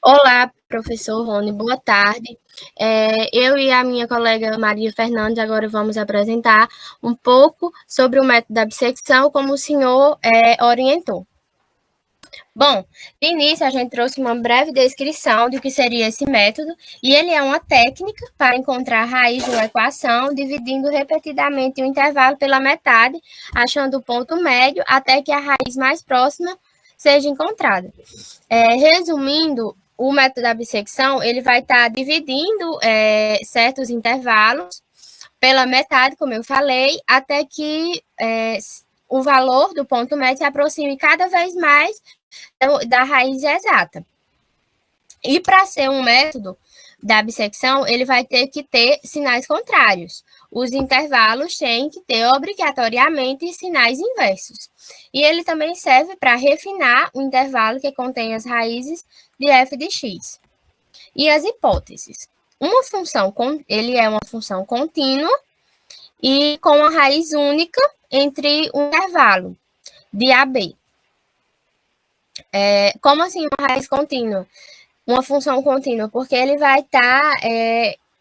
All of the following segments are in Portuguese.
Olá, professor Rony, boa tarde. Eu e a minha colega Maria Fernandes agora vamos apresentar um pouco sobre o método da bissecção, como o senhor orientou. Bom, de início a gente trouxe uma breve descrição do que seria esse método, e ele é uma técnica para encontrar a raiz de uma equação, dividindo repetidamente o intervalo pela metade, achando o ponto médio até que a raiz mais próxima seja encontrada. Resumindo, o método da bissecção ele vai estar dividindo certos intervalos pela metade, como eu falei, até que o valor do ponto médio se aproxime cada vez mais da raiz exata. E para ser um método da bissecção, ele vai ter que ter sinais contrários. Os intervalos têm que ter obrigatoriamente sinais inversos. E ele também serve para refinar o intervalo que contém as raízes de f de x. E as hipóteses. Ele é uma função contínua e com uma raiz única entre um intervalo de AB. Como assim uma raiz contínua? Uma função contínua, porque ele vai estar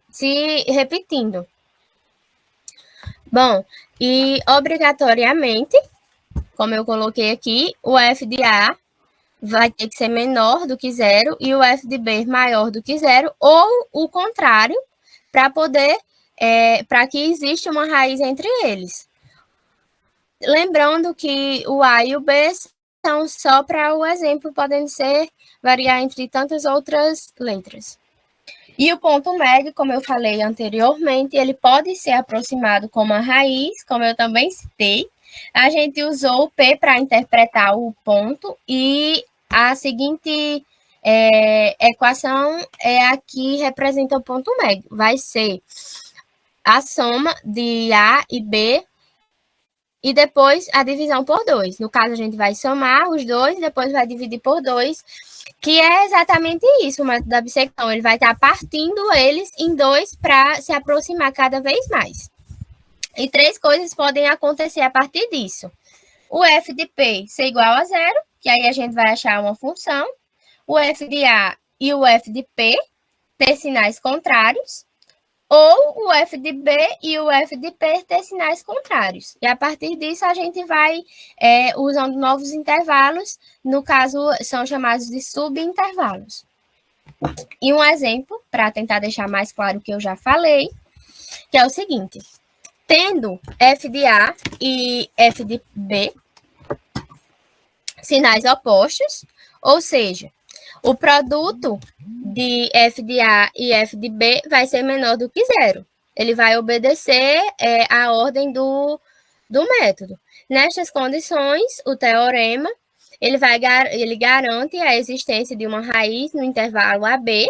se repetindo. Bom, e obrigatoriamente, como eu coloquei aqui, o f de A vai ter que ser menor do que zero e o f de B maior do que zero, ou o contrário, para que exista uma raiz entre eles. Lembrando que o A e o B são só para o exemplo, podem variar entre tantas outras letras. E o ponto médio, como eu falei anteriormente, ele pode ser aproximado com uma raiz, como eu também citei. A gente usou o P para interpretar o ponto e a seguinte equação é a que representa o ponto médio. Vai ser a soma de A e B e depois a divisão por 2. No caso, a gente vai somar os dois e depois vai dividir por 2, que é exatamente isso, o método da bissecção. Ele vai estar partindo eles em 2 para se aproximar cada vez mais. E 3 coisas podem acontecer a partir disso. O f de P ser igual a zero, que aí a gente vai achar uma função. O f de A e o f de P ter sinais contrários. Ou o f de B e o f de P ter sinais contrários. E a partir disso, a gente vai usando novos intervalos, no caso, são chamados de subintervalos. E um exemplo, para tentar deixar mais claro o que eu já falei, que é o seguinte: tendo f de A e f de B sinais opostos, ou seja, o produto de f de A e f de B vai ser menor do que zero. Ele vai obedecer a ordem do método. Nestas condições, o teorema ele garante a existência de uma raiz no intervalo AB,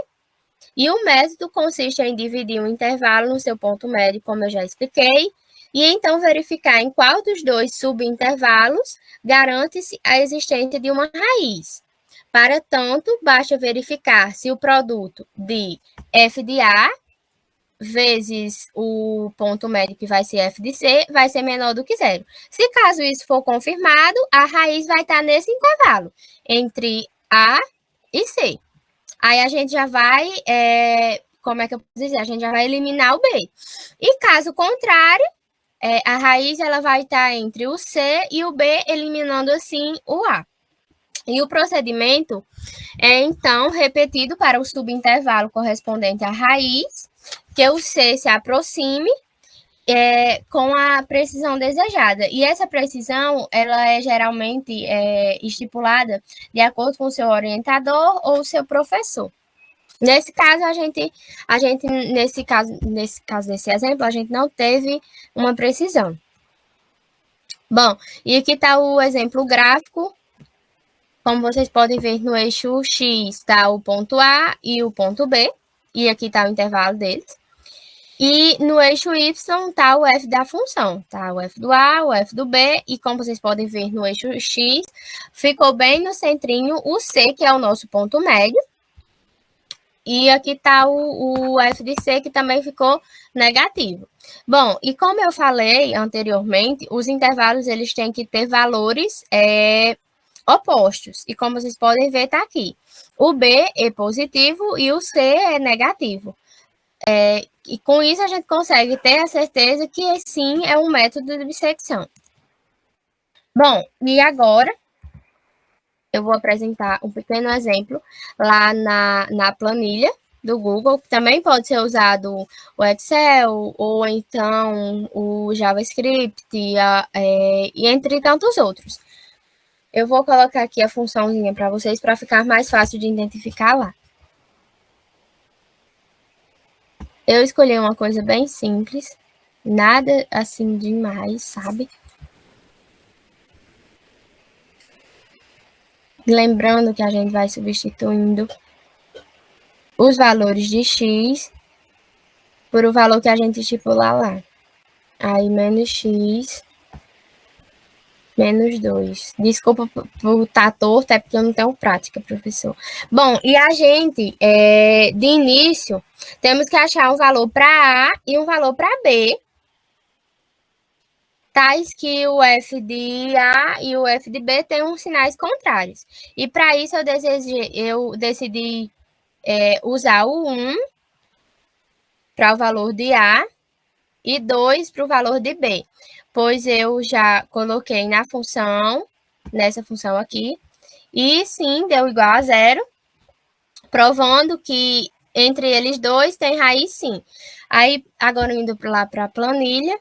e o método consiste em dividir um intervalo no seu ponto médio, como eu já expliquei, e então verificar em qual dos dois subintervalos garante-se a existência de uma raiz. Para tanto, basta verificar se o produto de f de A vezes o ponto médio, que vai ser f de C, vai ser menor do que zero. Se caso isso for confirmado, a raiz vai estar nesse intervalo, entre A e C. Aí a gente já vai, como é que eu posso dizer? A gente já vai eliminar o B. E caso contrário, a raiz ela vai estar entre o C e o B, eliminando assim o A. E o procedimento é, então, repetido para o subintervalo correspondente à raiz, que o C se aproxime com a precisão desejada. E essa precisão, ela é geralmente estipulada de acordo com o seu orientador ou o seu professor. Nesse caso, nesse exemplo, a gente não teve uma precisão. Bom, e aqui está o exemplo gráfico. Como vocês podem ver, no eixo X está o ponto A e o ponto B, e aqui está o intervalo deles. E no eixo Y está o f da função, tá? O f do A, o f do B, e como vocês podem ver no eixo X, ficou bem no centrinho o C, que é o nosso ponto médio. E aqui está o f de C, que também ficou negativo. Bom, e como eu falei anteriormente, os intervalos eles têm que ter valores opostos. E como vocês podem ver, está aqui. O B é positivo e o C é negativo. E com isso a gente consegue ter a certeza que sim é um método de bissecção. Bom, e agora eu vou apresentar um pequeno exemplo lá na planilha do Google, que também pode ser usado o Excel ou então o JavaScript e entre tantos outros. Eu vou colocar aqui a funçãozinha para vocês para ficar mais fácil de identificar lá. Eu escolhi uma coisa bem simples, nada assim demais, sabe? Lembrando que a gente vai substituindo os valores de x por o valor que a gente estipular lá. Aí, menos x, menos 2. Desculpa por estar torto, é porque eu não tenho prática, professor. Bom, e a gente, de início, temos que achar um valor para A e um valor para B, tais que o f de A e o f de B tenham sinais contrários. E para isso eu decidi usar o 1 para o valor de A e 2 para o valor de B, pois eu já coloquei nessa função aqui, e sim, deu igual a 0, provando que entre eles dois tem raiz sim. Aí, agora indo lá para a planilha,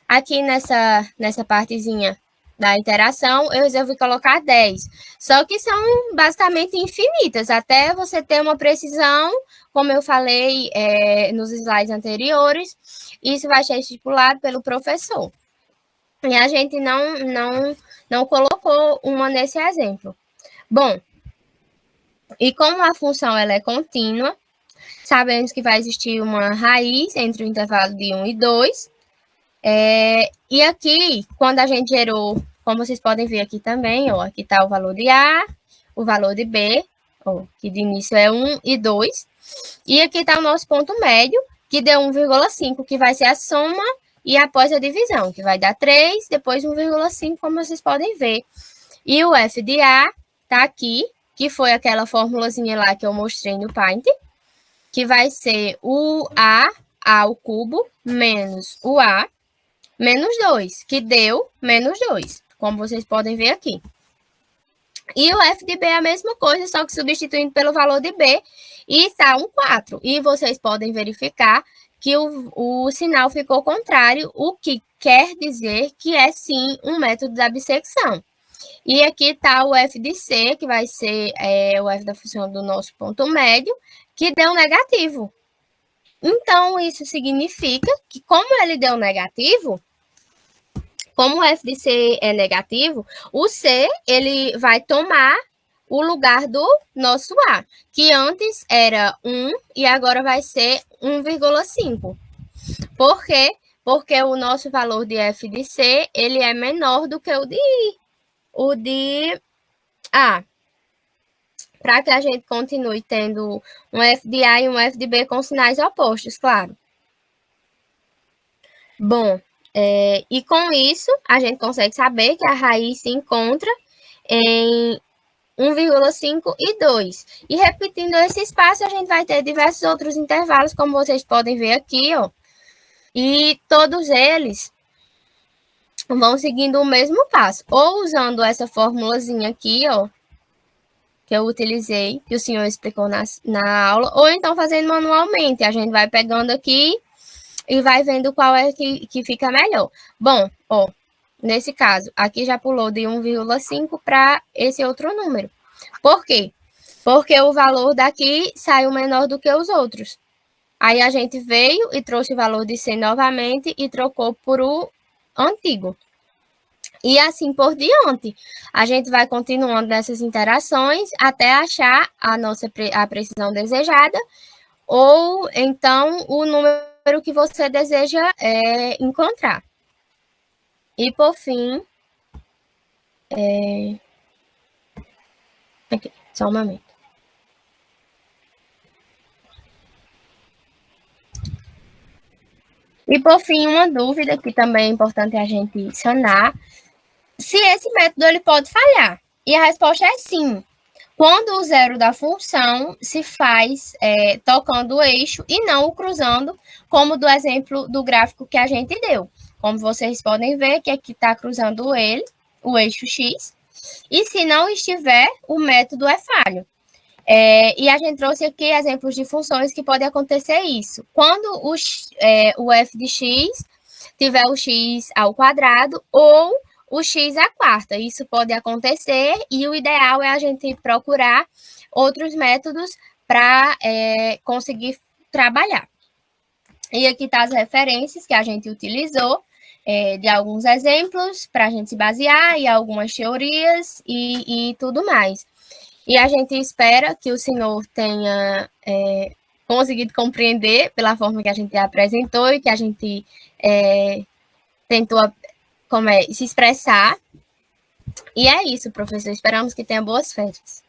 aqui nessa partezinha da interação, eu resolvi colocar 10. Só que são basicamente infinitas, até você ter uma precisão, como eu falei nos slides anteriores, isso vai ser estipulado pelo professor. E a gente não colocou uma nesse exemplo. Bom, e como a função ela é contínua, sabemos que vai existir uma raiz entre o intervalo de 1 e 2. E aqui, quando a gente gerou, como vocês podem ver aqui também, ó, aqui está o valor de A, o valor de B, ó, que de início é 1 e 2. E aqui está o nosso ponto médio, que deu 1,5, que vai ser a soma e após a divisão, que vai dar 3, depois 1,5, como vocês podem ver. E o f de A está aqui, que foi aquela formulazinha lá que eu mostrei no Paint, que vai ser o A ao cubo menos o A menos 2, que deu menos 2, como vocês podem ver aqui. E o f de B é a mesma coisa, só que substituindo pelo valor de B, e está um 4. E vocês podem verificar que o sinal ficou contrário, o que quer dizer que é sim um método da bissecção. E aqui está o f de C, que vai ser o f da função do nosso ponto médio, que deu negativo. Então, isso significa que, como ele deu negativo, como o f de C é negativo, o C ele vai tomar o lugar do nosso A, que antes era 1 e agora vai ser 1,5. Por quê? Porque o nosso valor de f de C ele é menor do que o de A. Para que a gente continue tendo um f de A e um f de B com sinais opostos, claro. Bom, e com isso, a gente consegue saber que a raiz se encontra em 1,5 e 2. E repetindo esse espaço, a gente vai ter diversos outros intervalos, como vocês podem ver aqui, ó. E todos eles vão seguindo o mesmo passo. Ou usando essa formulazinha aqui, ó, que eu utilizei, que o senhor explicou na aula, ou então fazendo manualmente. A gente vai pegando aqui e vai vendo qual é que fica melhor. Bom, ó, nesse caso, aqui já pulou de 1,5 para esse outro número. Por quê? Porque o valor daqui saiu menor do que os outros. Aí a gente veio e trouxe o valor de C novamente e trocou por o antigo. E assim por diante. A gente vai continuando nessas interações até achar a precisão desejada ou então o número que você deseja encontrar. E por fim, aqui, só um momento. E por fim, uma dúvida que também é importante a gente sanar, se esse método ele pode falhar. E a resposta é sim. Quando o zero da função se faz tocando o eixo e não o cruzando, como do exemplo do gráfico que a gente deu. Como vocês podem ver, que aqui está cruzando ele, o eixo x, e se não estiver, o método é falho. E a gente trouxe aqui exemplos de funções que podem acontecer isso. Quando o f de x tiver o x ao quadrado ou o x à quarta. Isso pode acontecer e o ideal é a gente procurar outros métodos para conseguir trabalhar. E aqui tá as referências que a gente utilizou, de alguns exemplos para a gente se basear e algumas teorias e tudo mais. E a gente espera que o senhor tenha conseguido compreender pela forma que a gente apresentou e que a gente tentou se expressar. E é isso, professor. Esperamos que tenha boas férias.